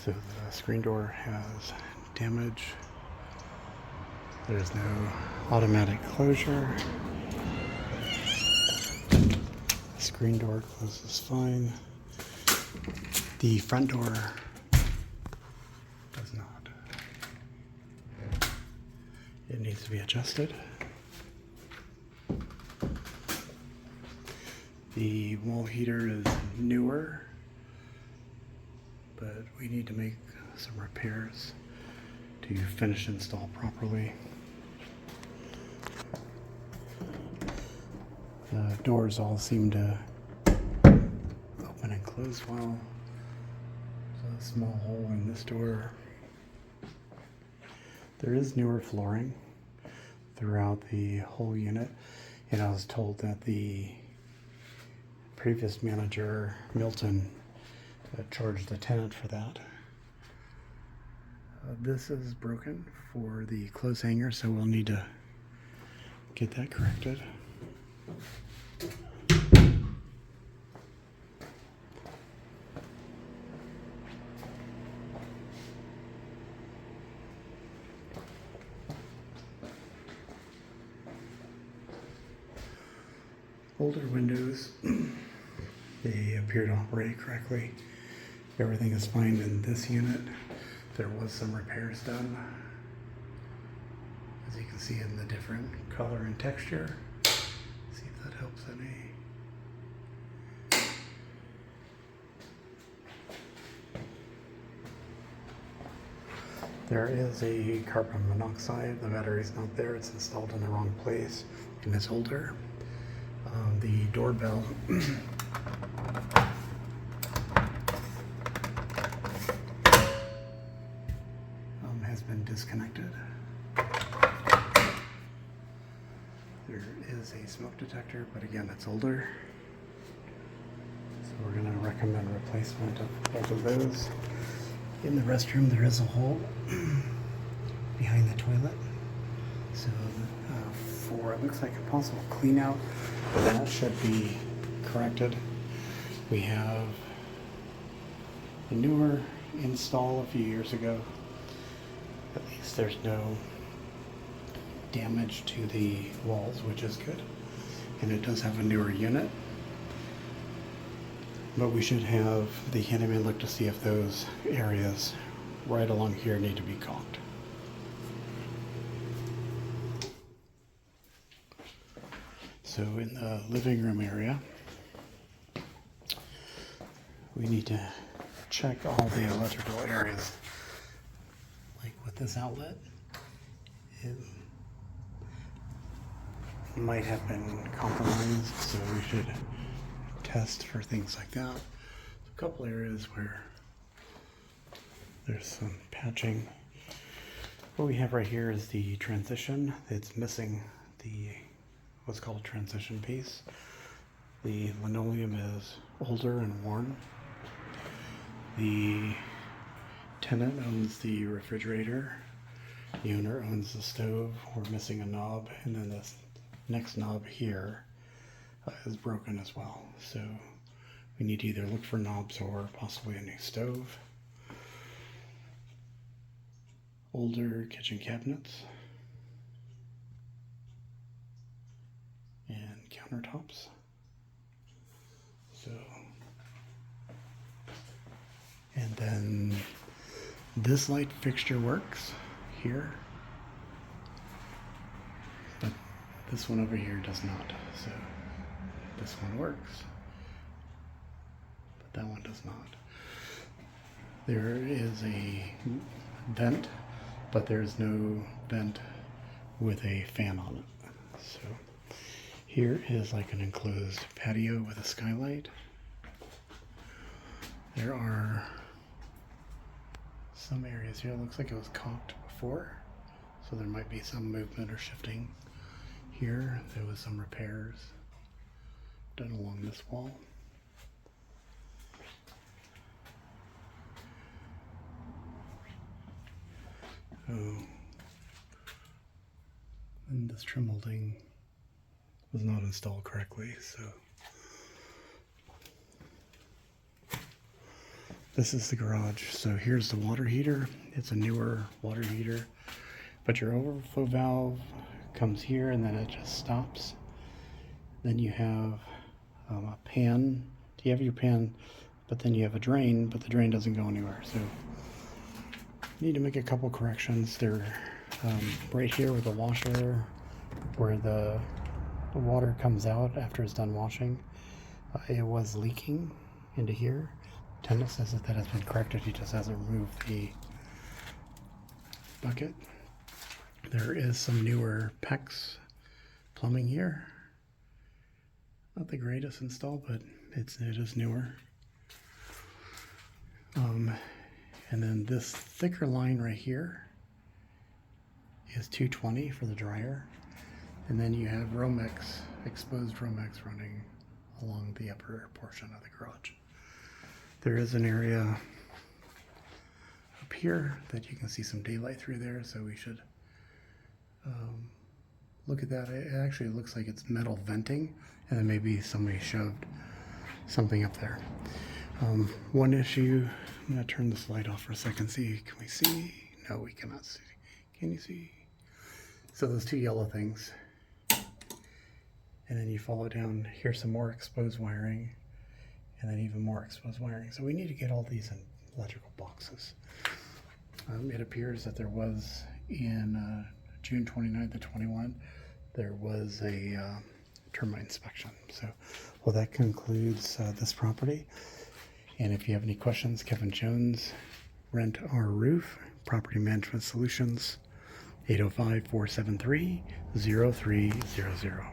So the screen door has damage. There's no automatic closure. The screen door closes fine. The front door does not. It needs to be adjusted. The wall heater is newer, but we need to make some repairs to finish install properly. The doors all seem to open and close well. There's a small hole in this door. There is newer flooring throughout the whole unit, and I was told that the previous manager, Milton, charged the tenant for that. This is broken for the clothes hanger, so we'll need to get that corrected. Older windows, they appear to operate correctly. Everything is fine in this unit. There was some repairs done, as you can see in the different color and texture. See if that helps any. There is a carbon monoxide. The battery's not there. It's installed in the wrong place and it's older. The doorbell has been disconnected. There is a smoke detector, but again, it's older. So we're going to recommend replacement of both of those. In the restroom, there is a hole behind the toilet. So for, it looks like a possible clean out, that should be corrected. We have a newer install a few years ago. At least there's no damage to the walls, which is good. And it does have a newer unit. But we should have the handyman look to see if those areas right along here need to be caulked. So in the living room area, we need to check all the electrical areas. Like with this outlet, it might have been compromised, so we should test for things like that. A couple areas where there's some patching. What we have right here is the transition. It's missing the what's called a transition piece. The linoleum is older and worn. The tenant owns the refrigerator. The owner owns the stove. We're missing a knob, and then this next knob here is broken as well. So we need to either look for knobs or possibly a new stove. Older kitchen cabinets and countertops. So, and then this light fixture works here, but this one over here does not. So this one works, but that one does not. There is a vent, but there's no vent with a fan on it. So here is like an enclosed patio with a skylight. There are some areas here, it looks like it was caulked before, so there might be some movement or shifting. Here, there was some repairs done along this wall. And this trim molding was not installed correctly, so This is the garage. So here's the water heater. It's a newer water heater, but your overflow valve comes here and then it just stops. Then you have a pan. You have your pan, but then you have a drain, but the drain doesn't go anywhere. So you need to make a couple corrections. They're right here with the washer, where the water comes out after it's done washing. It was leaking into here. Tenant says that has been corrected. He just hasn't removed the bucket. There is some newer PEX plumbing here. Not the greatest install, but it is newer. And then this thicker line right here is 220 for the dryer. And then you have Romex, exposed Romex running along the upper portion of the garage. There is an area up here that you can see some daylight through there, so we should look at that. It actually looks like it's metal venting, and then maybe somebody shoved something up there. One issue, I'm going to turn this light off for a second. See, can we see? No, we cannot see. Can you see? So those two yellow things. And then you follow down, here's some more exposed wiring, and then even more exposed wiring. So we need to get all these in electrical boxes. It appears that there was in June 29th to 21, there was a termite inspection. So, well, that concludes this property. And if you have any questions, Kevin Jones, Rent Our Roof, Property Management Solutions, 805-473-0300.